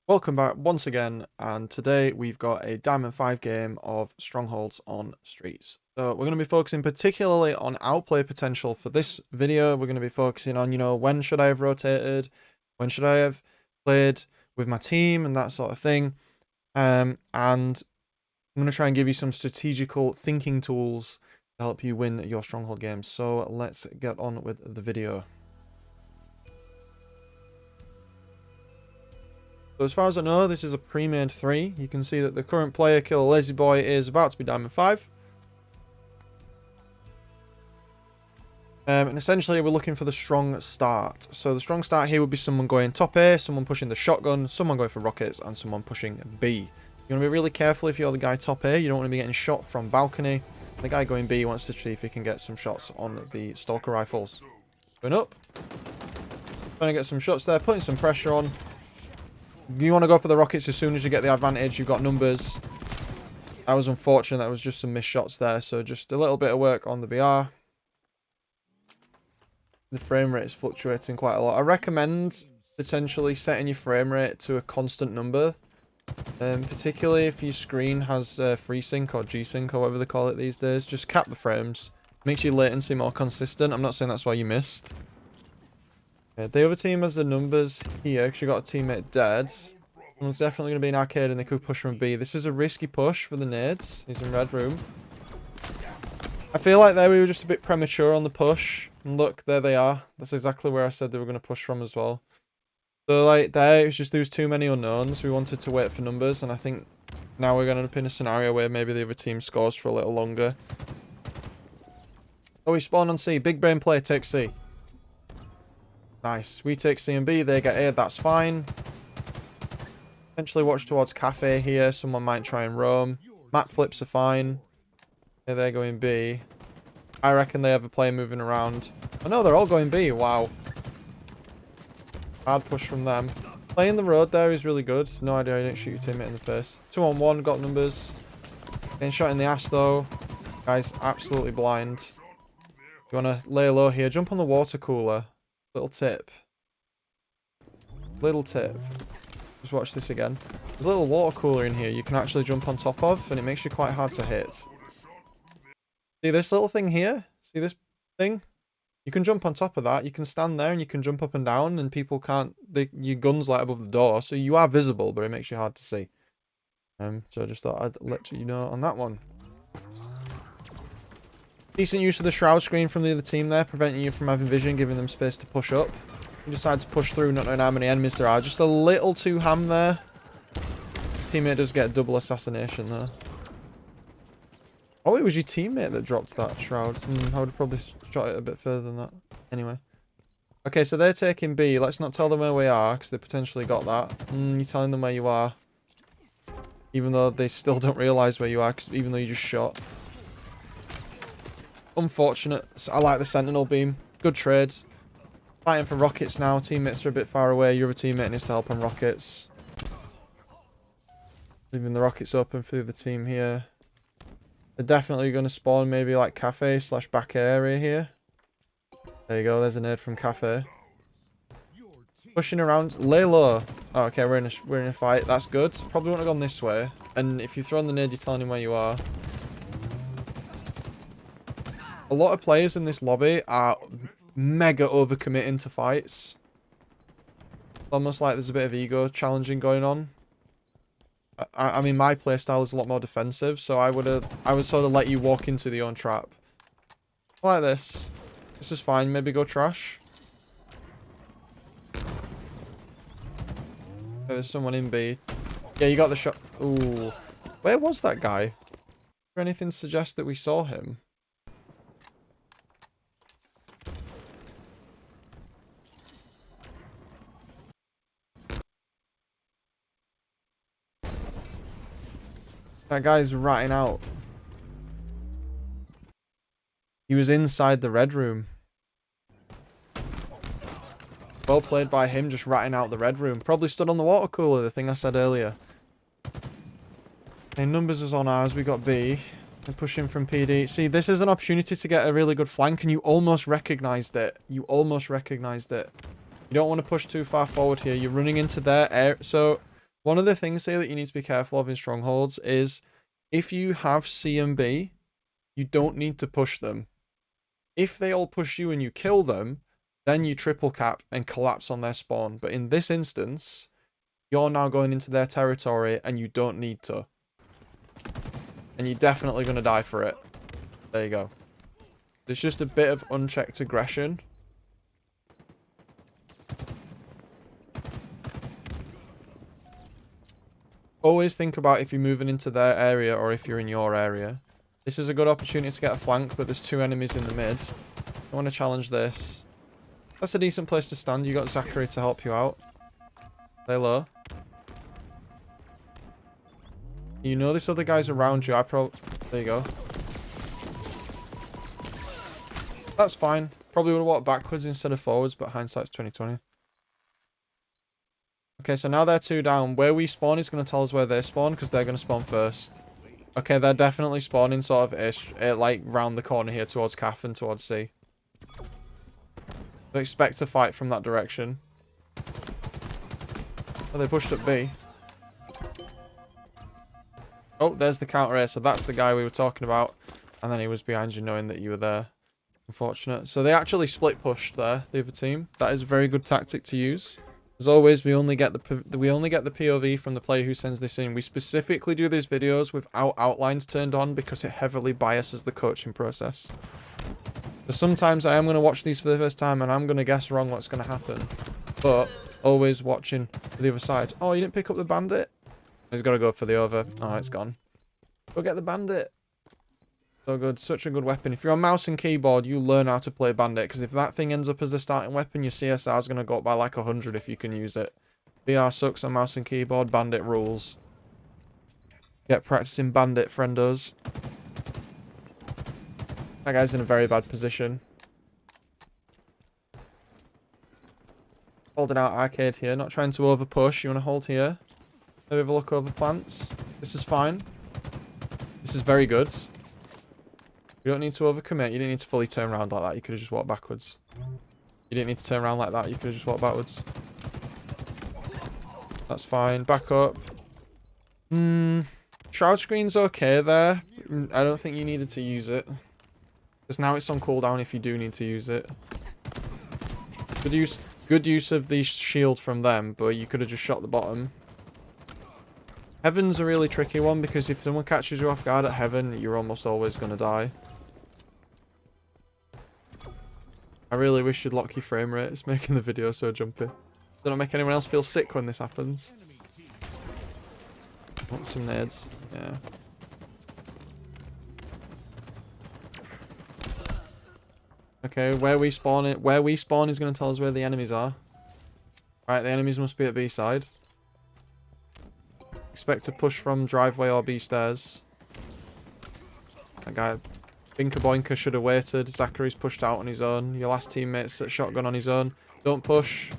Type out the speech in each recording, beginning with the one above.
Welcome back once again, and today we've got a Diamond 5 game of Strongholds on Streets. So we're going to be focusing particularly on outplay potential for this video. We're going to be focusing on, when should I have rotated? When should I have played with my team and that sort of thing. And I'm going to try and give you some strategical thinking tools to help you win your Stronghold games. So let's get on with the video. So as far as I know, this is a pre-made 3. You can see that the current player, Killer Lazy Boy, is about to be Diamond 5. And essentially we're looking for the strong start. So the strong start here would be someone going top A, someone pushing the shotgun, someone going for rockets, and someone pushing B. You want to be really careful if you're the guy top A. You don't want to be getting shot from balcony. The guy going B wants to see if he can get some shots on the stalker rifles. Going up. Trying to get some shots there, putting some pressure on. You want to go for the rockets as soon as you get the advantage. You've got numbers. That was unfortunate. That was just some missed shots there. So just a little bit of work on the BR. The frame rate is fluctuating quite a lot. I recommend potentially setting your frame rate to a constant number. Particularly if your screen has FreeSync or G-Sync or whatever they call it these days. Just cap the frames. Makes your latency more consistent. I'm not saying that's why you missed. The other team has the numbers here because you got a teammate dead. Someone's definitely going to be an arcade and they could push from B. This is a risky push for the nades. He's in red room. I feel like there we were just a bit premature on the push. And look, there they are. That's exactly where I said they were going to push from as well. So like there, it was just there was too many unknowns. We wanted to wait for numbers, and I think now we're going to end up in a scenario where maybe the other team scores for a little longer. Oh, we spawn on C. Big brain play takes C. Nice. We take C and B. They get A. That's fine. Potentially watch towards cafe here. Someone might try and roam. Map flips are fine. Yeah, they're going B. I reckon they have a player moving around. Oh no, they're all going B. Wow. Hard push from them. Playing the road there is really good. No idea I didn't shoot your teammate in the face. 2-on-1. Got numbers. Getting shot in the ass though. Guy's absolutely blind. You want to lay low here. Jump on the water cooler. Little tip. Little tip. Just watch this again. There's a little water cooler in here you can actually jump on top of, and it makes you quite hard to hit. See this little thing here? See this thing? You can jump on top of that. You can stand there and you can jump up and down, and people can't... your gun's light above the door, so you are visible, but it makes you hard to see. So I just thought I'd let you know on that one. Decent use of the shroud screen from the other team there, preventing you from having vision, giving them space to push up. You decide to push through, not knowing how many enemies there are. Just a little too ham there. Teammate does get a double assassination there. Oh, it was your teammate that dropped that shroud. I would have probably shot it a bit further than that. Anyway. Okay, so they're taking B. Let's not tell them where we are, because they potentially got that. You're telling them where you are. Even though they still don't realise where you are, even though you just shot. Unfortunate. I like the sentinel beam. Good trade. Fighting for rockets now. Teammates are a bit far away. Your other teammate needs to help on rockets. Leaving the rockets open for the team here. They're definitely going to spawn maybe like cafe / back area here. There you go. There's a nade from cafe. Pushing around. Lay low. Oh, okay, we're in a fight. That's good. Probably wouldn't have gone this way. And if you throw in the nade, you're telling him where you are. A lot of players in this lobby are mega overcommitting to fights. Almost like there's a bit of ego challenging going on. I mean, my playstyle is a lot more defensive, so I would sort of let you walk into the own trap. Like this. This is fine. Maybe go trash. Okay, there's someone in B. Yeah, you got the shot. Ooh. Where was that guy? Is there anything to suggest that we saw him? That guy's ratting out. He was inside the red room. Well played by him, just ratting out the red room. Probably stood on the water cooler, the thing I said earlier. Okay, numbers is on ours. We got B. They're pushing from PD. See, this is an opportunity to get a really good flank, and you almost recognized it. You almost recognized it. You don't want to push too far forward here. You're running into their air. So One of the things here that you need to be careful of in Strongholds is if you have C and B, you don't need to push them. If they all push you and you kill them, then you triple cap and collapse on their spawn. But in this instance, you're now going into their territory and you don't need to. And you're definitely going to die for it. There you go. There's just a bit of unchecked aggression. Always think about if you're moving into their area or if you're in your area. This is a good opportunity to get a flank, but there's 2 enemies in the mid. I want to challenge this. That's a decent place to stand. You got Zachary to help you out. Stay low. You know this other guy's around you. There you go. That's fine. Probably would have walked backwards instead of forwards, but hindsight's 20/20. Okay, so now they're 2 down. Where we spawn is going to tell us where they spawn, because they're going to spawn first. Okay, they're definitely spawning sort of like round the corner here towards Calf and towards C. So expect a fight from that direction. Oh, they pushed up B. Oh, there's the counter here. So that's the guy we were talking about. And then he was behind you knowing that you were there. Unfortunate. So they actually split pushed there, the other team. That is a very good tactic to use. As always, we only get the POV from the player who sends this in. We specifically do these videos without outlines turned on because it heavily biases the coaching process. So sometimes I am going to watch these for the first time and I'm going to guess wrong what's going to happen. But always watching the other side. Oh, you didn't pick up the bandit? He's got to go for the over. Oh, it's gone. Go get the bandit. So good. Such a good weapon. If you're on mouse and keyboard, you learn how to play bandit. Because if that thing ends up as the starting weapon, your CSR is going to go up by like 100 if you can use it. VR sucks on mouse and keyboard. Bandit rules. Get practicing bandit, friendos. That guy's in a very bad position. Holding out arcade here. Not trying to over push. You want to hold here. Maybe have a look over plants. This is fine. This is very good. You don't need to overcommit. You didn't need to fully turn around like that. You could have just walked backwards. You didn't need to turn around like that. You could have just walked backwards. That's fine. Back up. Shroud screen's okay there. I don't think you needed to use it. Because now it's on cooldown if you do need to use it. Good use of the shield from them, but you could have just shot the bottom. Heaven's a really tricky one because if someone catches you off guard at Heaven, you're almost always going to die. I really wish you'd lock your frame rate. It's making the video so jumpy. Don't make anyone else feel sick when this happens. Want some nades? Yeah. Okay, where we spawn is going to tell us where the enemies are. Right, the enemies must be at B side. Expect to push from driveway or B stairs. That guy, Binker Boinker, should have waited. Zachary's pushed out on his own. Your last teammate's at shotgun on his own. Don't push.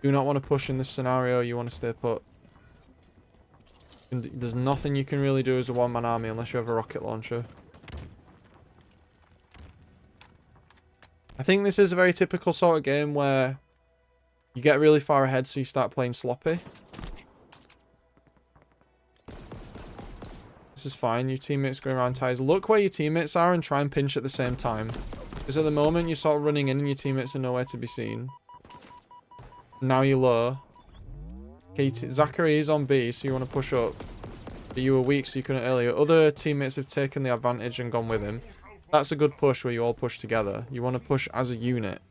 Do not want to push in this scenario. You want to stay put. There's nothing you can really do as a one-man army unless you have a rocket launcher. I think this is a very typical sort of game where you get really far ahead so you start playing sloppy. This is fine. Your teammates going around ties. Look where your teammates are and try and pinch at the same time. Because at the moment you're sort of running in and your teammates are nowhere to be seen. Now you're low. Okay, Zachary is on B, so you want to push up. But you were weak, so you couldn't earlier. Other teammates have taken the advantage and gone with him. That's a good push where you all push together. You want to push as a unit.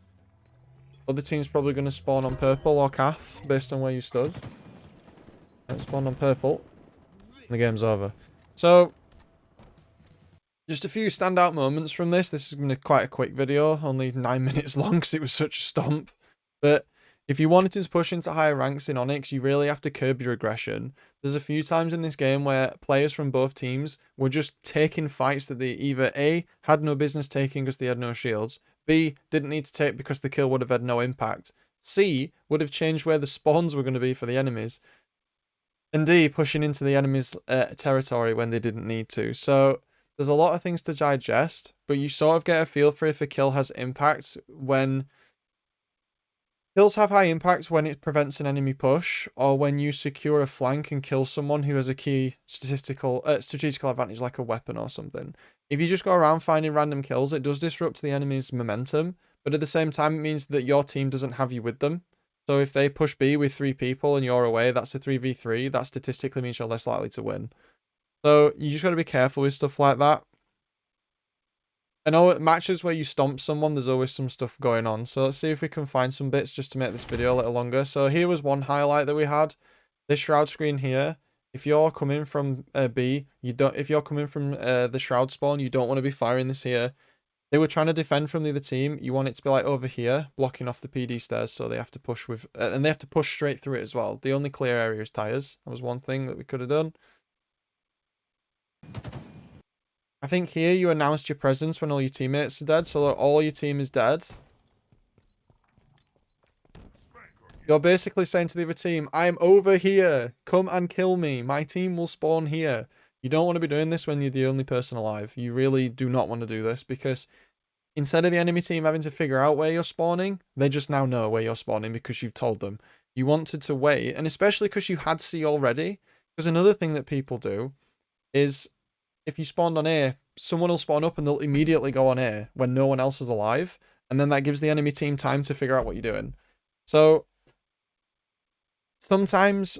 Other team's probably going to spawn on purple or calf, based on where you stood. Spawn on purple. The game's over. So, just a few standout moments from this. This is going to be quite a quick video, only 9 minutes long because it was such a stomp. But if you wanted to push into higher ranks in Onyx, you really have to curb your aggression. There's a few times in this game where players from both teams were just taking fights that they either A, had no business taking because they had no shields, B, didn't need to take because the kill would have had no impact, C, would have changed where the spawns were going to be for the enemies, and D, pushing into the enemy's territory when they didn't need to. So there's a lot of things to digest, but you sort of get a feel for if a kill has impact when Kills have high impact when it prevents an enemy push, or when you secure a flank and kill someone who has a key strategical advantage like a weapon or something. If you just go around finding random kills, it does disrupt the enemy's momentum, but at the same time, it means that your team doesn't have you with them. So if they push B with 3 people and you're away, that's a 3v3. That statistically means you're less likely to win. So you just got to be careful with stuff like that. I know at matches where you stomp someone, there's always some stuff going on. So let's see if we can find some bits just to make this video a little longer. So here was one highlight that we had. This shroud screen here. If you're coming from B, you don't. If you're coming from the shroud spawn, you don't want to be firing this here. They were trying to defend from the other team. You want it to be like over here, blocking off the PD stairs, so they have to push with, and they have to push straight through it as well. The only clear area is tires. That was one thing that we could have done. I think here you announced your presence when all your teammates are dead, so that all your team is dead. You're basically saying to the other team, I'm over here. Come and kill me. My team will spawn here. You don't want to be doing this when you're the only person alive. You really do not want to do this, because instead of the enemy team having to figure out where you're spawning, they just now know where you're spawning because you've told them. You wanted to wait, and especially because you had C already. Because another thing that people do is, if you spawned on A, someone will spawn up and they'll immediately go on A when no one else is alive, and then that gives the enemy team time to figure out what you're doing. So sometimes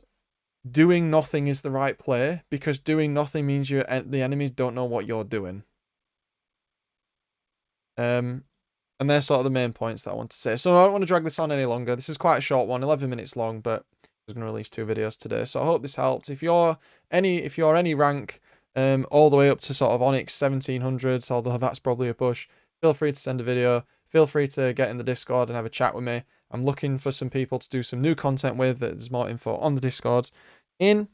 doing nothing is the right play, because doing nothing means the enemies don't know what you're doing. And they're sort of the main points that I want to say. So I don't want to drag this on any longer. This is quite a short one, 11 minutes long, but I was going to release 2 videos today. So I hope this helps. If you're any rank, all the way up to sort of Onyx 1700s, although that's probably a push, feel free to send a video. Feel free to get in the Discord and have a chat with me. I'm looking for some people to do some new content with. There's more info on the Discord. We're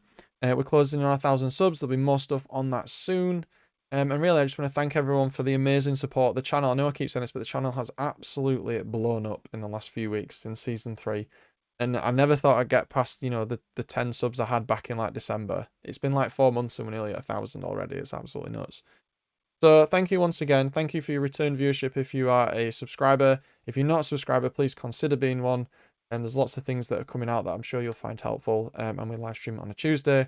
closing in on 1,000 subs. There'll be more stuff on that soon. And really, I just want to thank everyone for the amazing support of the channel. I know I keep saying this, but the channel has absolutely blown up in the last few weeks in Season 3. And I never thought I'd get past, you know, the 10 subs I had back in like December. It's been like 4 months and we're nearly at 1,000 already. It's absolutely nuts. So thank you once again. Thank you for your return viewership if you are a subscriber. If you're not a subscriber, please consider being one. And there's lots of things that are coming out that I'm sure you'll find helpful. And we live stream on a Tuesday.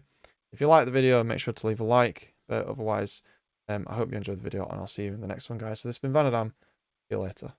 If you like the video, make sure to leave a like. But otherwise, I hope you enjoyed the video, and I'll see you in the next one, guys. So this has been Vanadam. See you later.